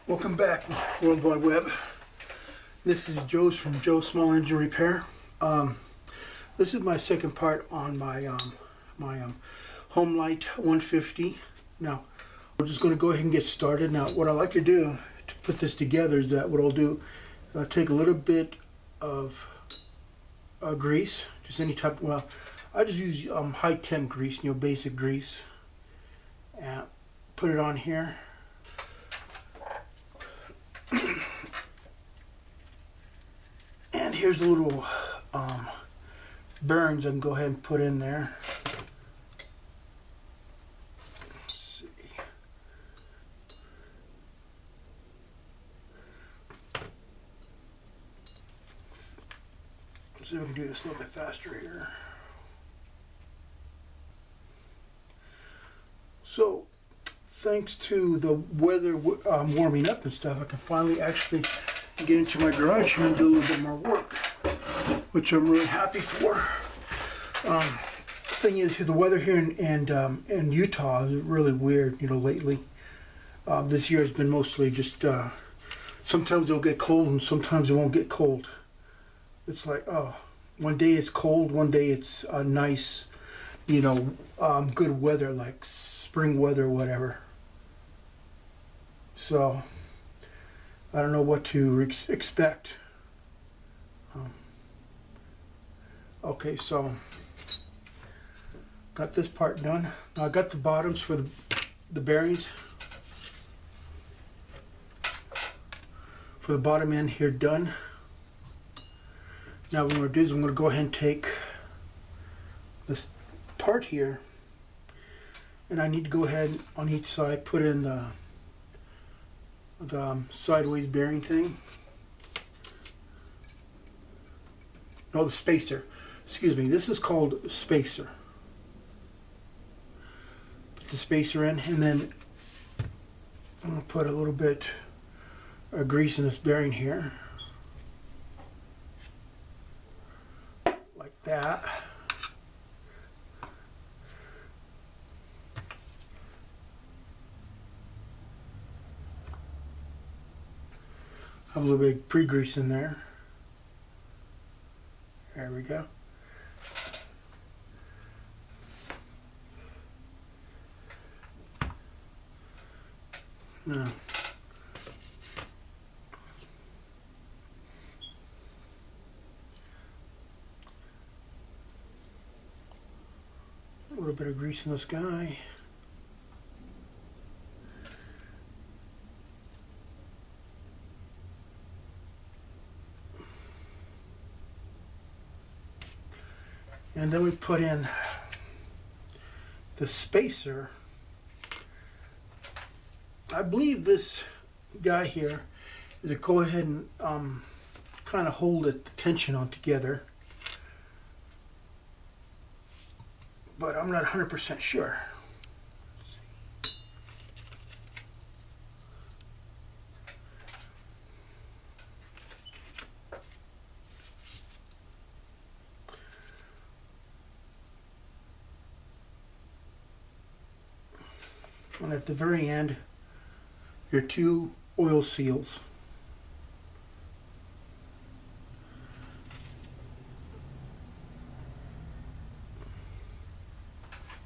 Welcome back, World Wide Web. This is Joe's from Joe's Small Engine Repair. This is my second part on my homelite 150. Now, we're just going to go ahead and get started. Now, what I like to do to put this together is that what I'll do, I'll take a little bit of grease, just any type. Well, I just use high temp grease, basic grease, and put it on here. And here's the little bearings I can go ahead and put in there. Let's see. Let's see if we can do this a little bit faster here. So, thanks to the weather warming up and stuff, I can finally actually get into my garage here and do a little bit more work, which I'm really happy for. Thing is, the weather here in Utah is really weird, lately. This year has been mostly just, sometimes it'll get cold and sometimes it won't get cold. It's like, one day it's cold, one day it's nice, good weather, like spring weather, whatever. So, I don't know what to expect. Okay, so got this part done. Now I got the bottoms for the bearings for the bottom end here done. Now what I'm going to do is I'm going to go ahead and take this part here, and I need to go ahead on each side put in the sideways bearing thing. No, the spacer. Excuse me, this is called spacer. Put the spacer in, and then I'm going to put a little bit of grease in this bearing here. Like that. Have a little bit of pre-grease in there. There we go. Now, a little bit of grease in this guy. And then we put in the spacer. I believe this guy here is to go ahead and kind of hold it, the tension on together. But I'm not 100% sure. And at the very end, your two oil seals.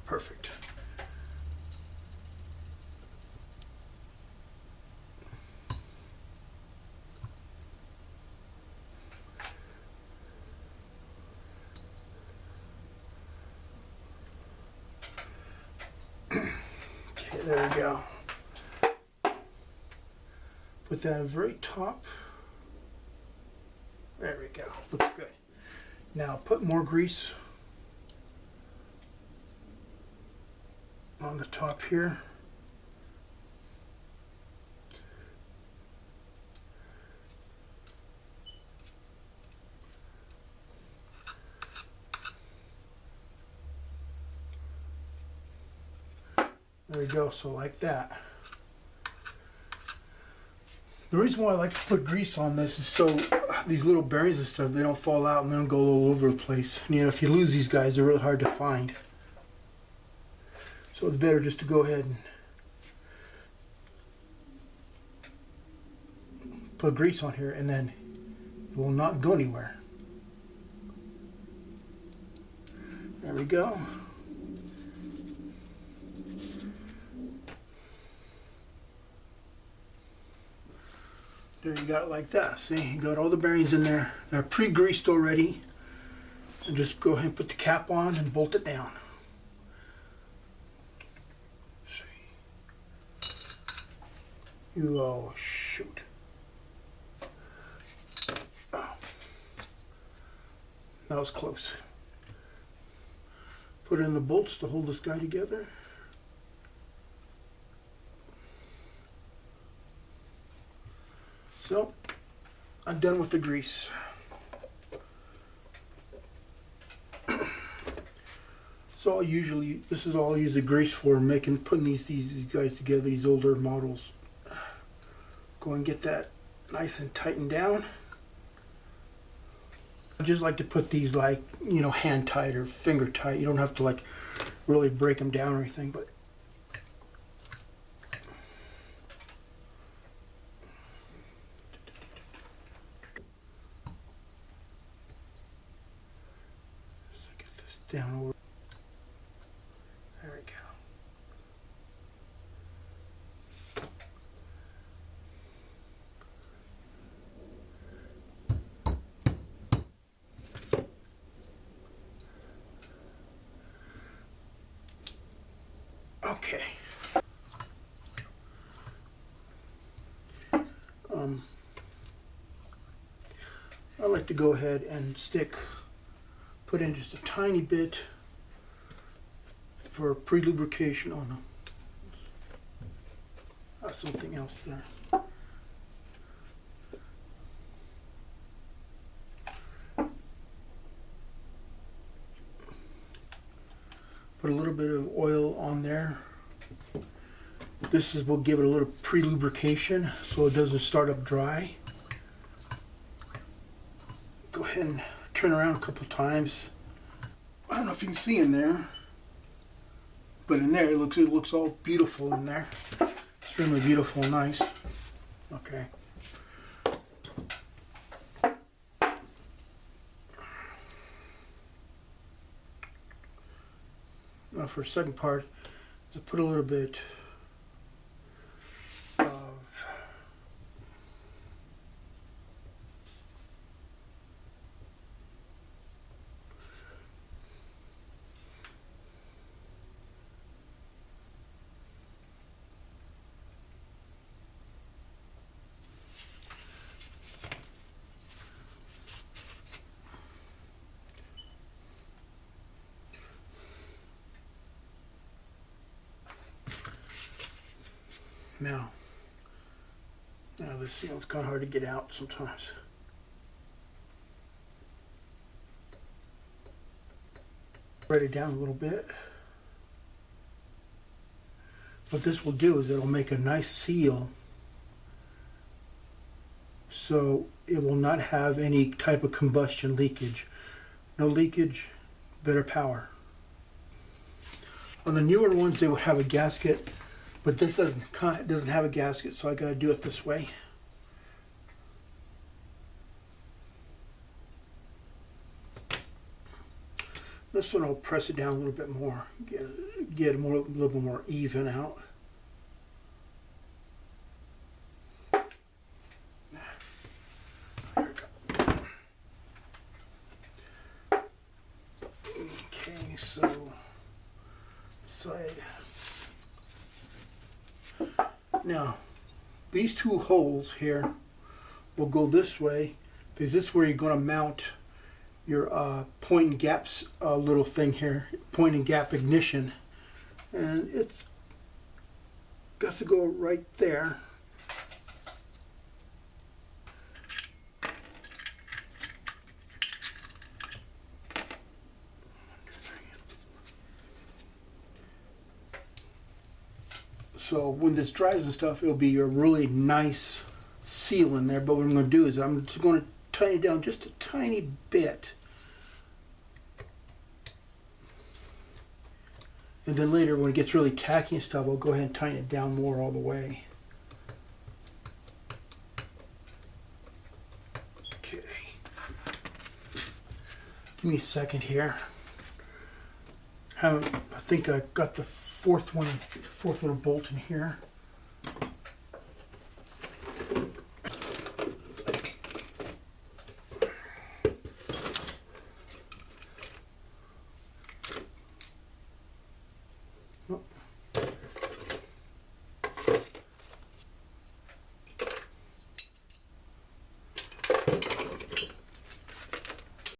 Perfect. There we go. Put that at the very top. There we go. Looks good. Now put more grease on the top here. There we go, so like that. The reason why I like to put grease on this is so these little bearings and stuff, they don't fall out and they don't go all over the place. And, if you lose these guys, they're really hard to find. So it's better just to go ahead and put grease on here, and then it will not go anywhere. There we go. There, you got it like that. See, you got all the bearings in there. They're pre-greased already. And just go ahead and put the cap on and bolt it down. Oh, shoot. Oh. That was close. Put in the bolts to hold this guy together. So, I'm done with the grease. So this is all I use the grease for, putting these guys together, these older models. Go and get that nice and tightened down. I just like to put these like, hand tight or finger tight. You don't have to like really break them down or anything, but just get this down over. There we go. Okay. I like to go ahead and put in just a tiny bit for pre-lubrication. Oh no, that's something else there. Put a little bit of oil on there. Will give it a little pre-lubrication so it doesn't start up dry. Go ahead and turn around a couple times. I don't know if you can see in there, but in there it looks all beautiful in there. Extremely beautiful and nice. Okay. Now for the second part, just put a little bit of now let's see, it's kind of hard to get out sometimes. Spread it down a little bit. What this will do is it'll make a nice seal, so it will not have any type of combustion leakage. No leakage, better power. On the newer ones they will have a gasket, but this doesn't have a gasket, so I got to do it this way. This one I'll press it down a little bit more, get a little bit more even out. There we go. Okay, so side. Now, these two holes here will go this way because this is where you're going to mount your point and gaps little thing here, point and gap ignition, and it's got to go right there. So when this dries and stuff, it'll be a really nice seal in there. But what I'm going to do is I'm just going to tighten it down just a tiny bit. And then later when it gets really tacky and stuff, I'll go ahead and tighten it down more all the way. Okay. Give me a second here. I think I got the fourth little bolt in here.